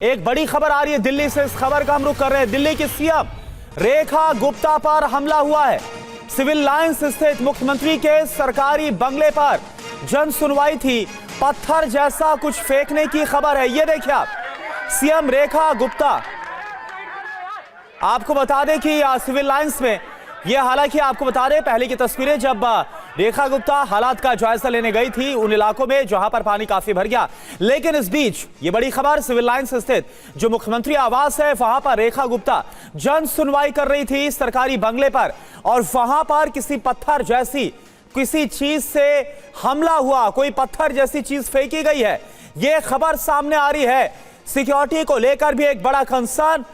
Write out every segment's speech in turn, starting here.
एक बड़ी खबर आ रही है दिल्ली से। इस खबर का हम रुख कर रहे हैं। दिल्ली की सीएम रेखा गुप्ता पर हमला हुआ है। सिविल लाइंस स्थित मुख्यमंत्री के सरकारी बंगले पर जन सुनवाई थी। पत्थर जैसा कुछ फेंकने की खबर है। ये देखिए आप, सीएम रेखा गुप्ता। आपको बता दें कि सिविल लाइंस में ये, हालांकि आपको बता दें पहले की तस्वीरें, जब रेखा गुप्ता हालात का जायजा लेने गई थी उन इलाकों में जहां पर पानी काफी भर गया। लेकिन इस बीच ये बड़ी खबर, सिविल लाइंस स्थित जो मुख्यमंत्री आवास है वहां पर रेखा गुप्ता जन सुनवाई कर रही थी सरकारी बंगले पर, और वहां पर किसी पत्थर जैसी किसी चीज से हमला हुआ, कोई पत्थर जैसी चीज फेंकी गई है। यह खबर सामने आ रही है। सिक्योरिटी को लेकर भी एक बड़ा कंसर्न।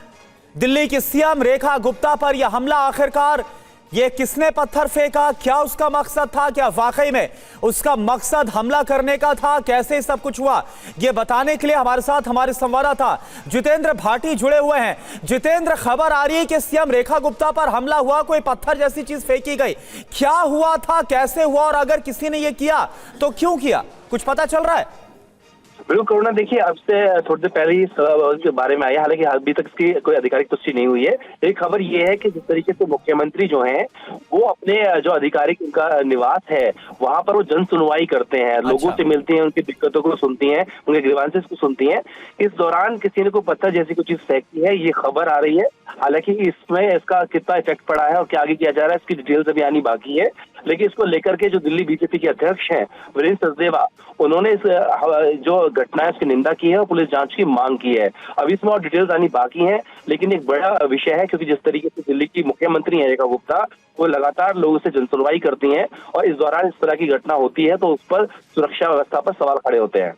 दिल्ली की सीएम रेखा गुप्ता पर यह हमला, आखिरकार ये किसने पत्थर फेंका, क्या उसका मकसद था, क्या वाकई में उसका मकसद हमला करने का था, कैसे सब कुछ हुआ, ये बताने के लिए हमारे साथ हमारे संवाददाता जितेंद्र भाटी जुड़े हुए हैं। जितेंद्र, खबर आ रही है कि सीएम रेखा गुप्ता पर हमला हुआ, कोई पत्थर जैसी चीज फेंकी गई, क्या हुआ था, कैसे हुआ, और अगर किसी ने यह किया तो क्यों किया, कुछ पता चल रहा है? बिल्कुल करुणा, देखिए अब से थोड़ी देर पहले ही इसके बारे में आया, हालांकि अभी तक इसकी कोई आधिकारिक पुष्टि नहीं हुई है। एक खबर ये है कि जिस तरीके से मुख्यमंत्री जो हैं वो अपने जो आधिकारिक उनका निवास है वहां पर वो जन सुनवाई करते हैं, लोगों से मिलते हैं, उनकी दिक्कतों को सुनती हैं, उनके ग्रीवांसेस को सुनती हैं। इस दौरान किसी ने कोई पत्थर जैसी कोई चीज फेंकी है, ये खबर आ रही है। हालांकि इसमें इसका कितना इफेक्ट पड़ा है और क्या आगे किया जा रहा है इसकी डिटेल्स अभी आनी बाकी है। लेकिन इसको लेकर के जो दिल्ली बीजेपी के अध्यक्ष हैं वीरेंद्र सचदेवा, उन्होंने इस जो घटना है उसकी निंदा की है और पुलिस जांच की मांग की है। अभी इसमें और डिटेल्स आनी बाकी है, लेकिन एक बड़ा विषय है क्योंकि जिस तरीके से दिल्ली की मुख्यमंत्री है रेखा गुप्ता, वो लगातार लोगों से जनसुनवाई करती हैं और इस दौरान इस तरह की घटना होती है तो उस पर सुरक्षा व्यवस्था पर सवाल खड़े होते हैं।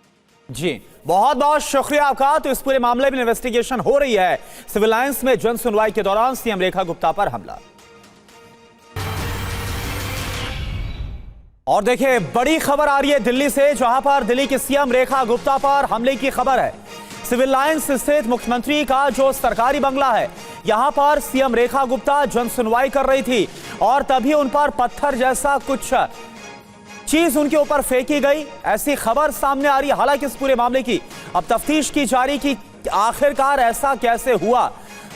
जी, बहुत बहुत शुक्रिया आपका। तो इस पूरे मामले में इन्वेस्टिगेशन हो रही है। सिविल लाइंस में जन सुनवाई के दौरान सीएम रेखा गुप्ता पर हमला। और देखिए, बड़ी खबर आ रही है दिल्ली से, जहां पर दिल्ली की सीएम रेखा गुप्ता पर हमले की खबर है। सिविल लाइंस स्थित मुख्यमंत्री का जो सरकारी बंगला है, यहां पर सीएम रेखा गुप्ता जन सुनवाई कर रही थी और तभी उन पर पत्थर जैसा कुछ चीज उनके ऊपर फेंकी गई, ऐसी खबर सामने आ रही है। हालांकि इस पूरे मामले की अब तफ्तीश की जा रही कि आखिरकार ऐसा कैसे हुआ।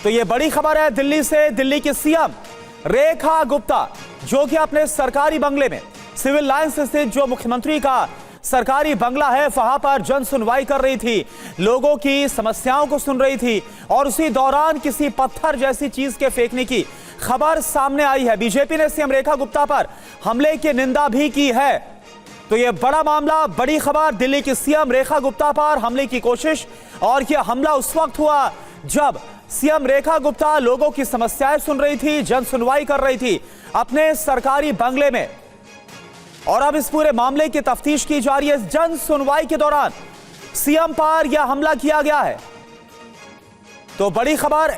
तो ये बड़ी खबर है दिल्ली से। दिल्ली की सीएम रेखा गुप्ता जो कि अपने सरकारी बंगले में, सिविल लाइंस स्थित जो मुख्यमंत्री का सरकारी बंगला है वहां पर जन सुनवाई कर रही थी, लोगों की समस्याओं को सुन रही थी, और उसी दौरान किसी पत्थर जैसी चीज के फेंकने की खबर सामने आई है। बीजेपी ने सीएम रेखा गुप्ता पर हमले की निंदा भी की है। तो यह बड़ा मामला, बड़ी खबर, दिल्ली की सीएम रेखा गुप्ता पर हमले की कोशिश, और यह हमला उस वक्त हुआ जब सीएम रेखा गुप्ता लोगों की समस्याएं सुन रही थी, जन सुनवाई कर रही थी अपने सरकारी बंगले में। और अब इस पूरे मामले की तफ्तीश की जा रही है। जन सुनवाई के दौरान सीएम पर यह हमला किया गया है। तो बड़ी खबर,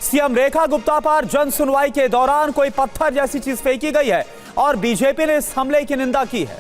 सीएम रेखा गुप्ता पर जन सुनवाई के दौरान कोई पत्थर जैसी चीज फेंकी गई है और बीजेपी ने इस हमले की निंदा की है।